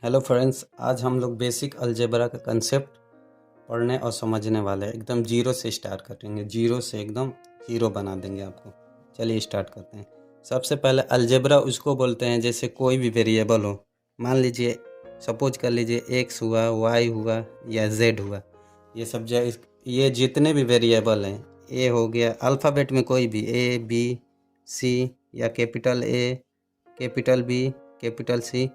Hello friends, आज हम लोग बेसिक अलजेब्रा का कंसेप्ट पढ़ने और समझने वाले हैं। एकदम जीरो से स्टार्ट करेंगे, जीरो से एकदम हीरो बना देंगे आपको। चलिए स्टार्ट करते हैं। सबसे पहले अलजेब्रा उसको बोलते हैं जैसे कोई भी वेरिएबल हो। मान लीजिए, सपोज कर लीजिए एक्स हुआ, वाई हुआ या जेड हुआ। ये जितने भी वेरिएबल हैं, ए हो गया, अल्फ़ाबेट में कोई भी ए बी सी या capital A capital B capital C,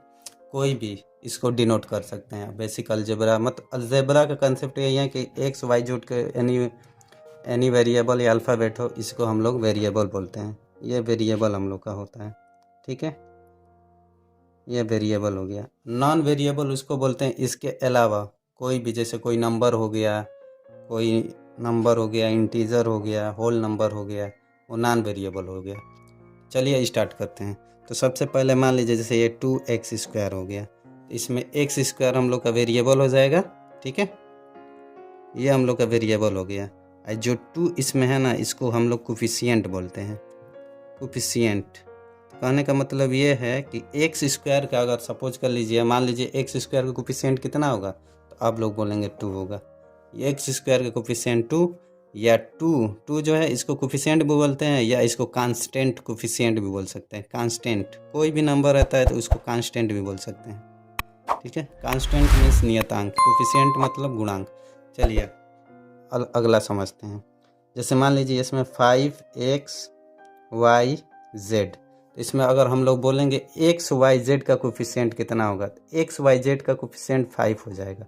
कोई भी इसको डिनोट कर सकते हैं। बेसिक अलजेब्रा अलजेब्रा का कंसेप्ट यही है कि एक्स वाई जोड़ के एनी वेरिएबल या अल्फ़ाबेट हो, इसको हम लोग वेरिएबल बोलते हैं। ये वेरिएबल हम लोग का होता है, ठीक है। ये वेरिएबल हो गया। नॉन वेरिएबल उसको बोलते हैं इसके अलावा कोई भी, जैसे कोई नंबर हो गया, इंटीजर हो गया, होल नंबर हो गया, वो नॉन वेरिएबल हो गया। चलिए स्टार्ट करते हैं। तो सबसे पहले मान लीजिए जैसे ये 2x² हो गया, इसमें x² हम लोग का वेरिएबल हो जाएगा, ठीक है। ये हम लोग का वेरिएबल हो गया। और जो 2 इसमें है ना, इसको हम लोग कोफिशिएंट बोलते हैं। कोफिशिएंट कहने का मतलब ये है कि x² का अगर सपोज कर लीजिए, मान लीजिए x² का कोफिशिएंट कितना होगा, तो आप लोग बोलेंगे 2 होगा। ये x² का कोफिशिएंट 2 या 2 जो है, इसको कोफिशिएंट भी बोलते हैं या इसको कांस्टेंट कोफिशिएंट भी बोल सकते हैं। कांस्टेंट कोई भी नंबर रहता है तो उसको कांस्टेंट भी बोल सकते हैं, ठीक है। कांस्टेंट मीन्स नियतांक, कोफिशिएंट मतलब गुणांक। चलिए अगला समझते हैं। जैसे मान लीजिए इसमें 5xyz, तो इसमें अगर हम लोग बोलेंगे xyz का कोफिशिएंट कितना होगा, तो xyz का कोफिशिएंट 5 हो जाएगा।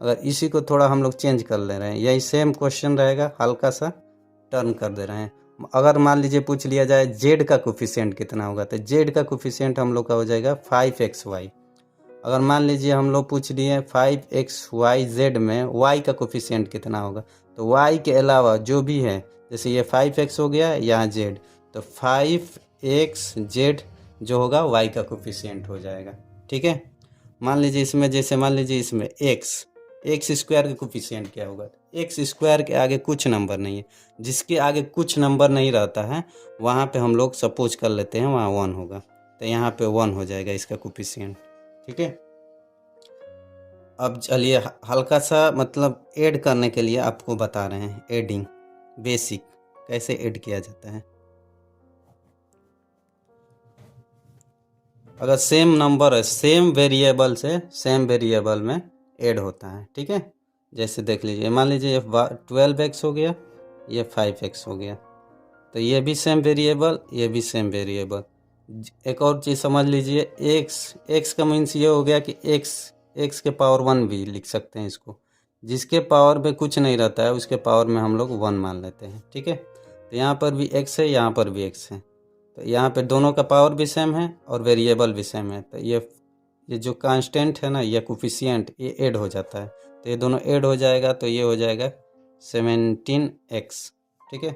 अगर इसी को थोड़ा हम लोग चेंज कर ले रहे हैं, यही सेम क्वेश्चन रहेगा, हल्का सा टर्न कर दे रहे हैं। अगर मान लीजिए पूछ लिया जाए z का कोफिशिएंट कितना होगा, तो z का कोफिशिएंट हम लोग का हो जाएगा 5xy। अगर मान लीजिए हम लोग पूछ लिए 5xyz में y का कोफिशिएंट कितना होगा, तो y के अलावा जो भी है, जैसे ये 5x हो गया, यहाँ z, तो 5xz जो होगा y का कोफिशिएंट हो जाएगा, ठीक है। मान लीजिए इसमें x² का कोफिशिएंट क्या होगा, x² के आगे कुछ नंबर नहीं है। जिसके आगे कुछ नंबर नहीं रहता है वहाँ पे हम लोग सपोज कर लेते हैं वहाँ 1 होगा, तो यहाँ पे 1 हो जाएगा इसका कोफिशिएंट, ठीक है। अब चलिए हल्का सा मतलब ऐड करने के लिए आपको बता रहे हैं, एडिंग बेसिक कैसे ऐड किया जाता है। अगर सेम नंबर है, सेम वेरिएबल से सेम वेरिएबल में ऐड होता है, ठीक है। जैसे देख लीजिए, मान लीजिए 12x हो गया, ये 5x हो गया, तो ये भी सेम वेरिएबल, ये भी सेम वेरिएबल। एक और चीज़ समझ लीजिए, x का मीन्स ये हो गया कि x के पावर 1 भी लिख सकते हैं इसको। जिसके पावर में कुछ नहीं रहता है उसके पावर में हम लोग 1 मान लेते हैं, ठीक है। तो यहाँ पर भी x है, यहाँ पर भी x है, तो यहाँ पे दोनों का पावर भी सेम है और वेरिएबल भी सेम है। तो ये जो कांस्टेंट है ना, ये कोफिशिएंट, ये ऐड हो जाता है, तो ये दोनों ऐड हो जाएगा, तो ये हो जाएगा 17x, ठीक है।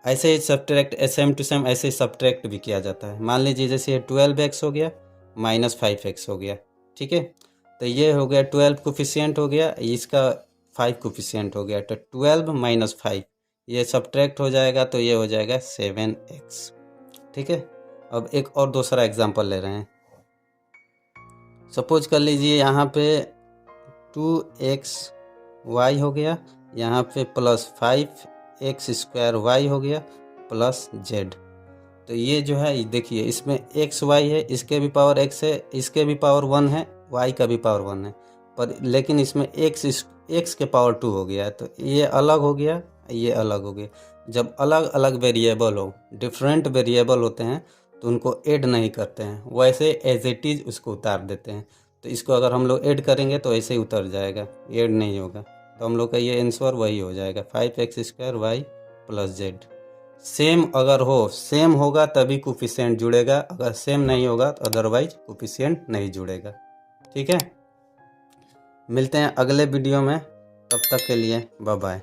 ऐसे ही सब्ट्रैक्ट, सेम टू सेम ऐसे ही सब्ट्रैक्ट भी किया जाता है। मान लीजिए जैसे ये 12x हो गया माइनस 5x हो गया, ठीक है। तो ये हो गया 12 कोफिशिएंट हो गया, इसका 5 कोफिशिएंट हो गया, तो 12 माइनस 5 ये सब्ट्रैक्ट हो जाएगा, तो ये हो जाएगा 7x, ठीक है। अब एक और दूसरा एग्जांपल ले रहे हैं। सपोज कर लीजिए यहाँ पे 2xy हो गया, यहाँ पे प्लस 5x² हो गया प्लस z। तो ये जो है देखिए, इसमें xy है, इसके भी पावर x है, इसके भी पावर 1 है, y का भी पावर 1 है, पर लेकिन इसमें x के पावर 2 हो गया है, तो ये अलग हो गया, ये अलग हो गया। जब अलग अलग वेरिएबल हो, डिफरेंट वेरिएबल होते हैं, तो उनको ऐड नहीं करते हैं, वैसे एज इट इज़ उसको उतार देते हैं। तो इसको अगर हम लोग ऐड करेंगे तो ऐसे ही उतर जाएगा, ऐड नहीं होगा। तो हम लोग का ये आंसर वही हो जाएगा 5x² प्लस z। सेम अगर हो, सेम होगा तभी कोफिशिएंट जुड़ेगा, अगर सेम नहीं होगा तो अदरवाइज कोफिशिएंट नहीं जुड़ेगा, ठीक है। मिलते हैं अगले वीडियो में, तब तक के लिए बाय बाय।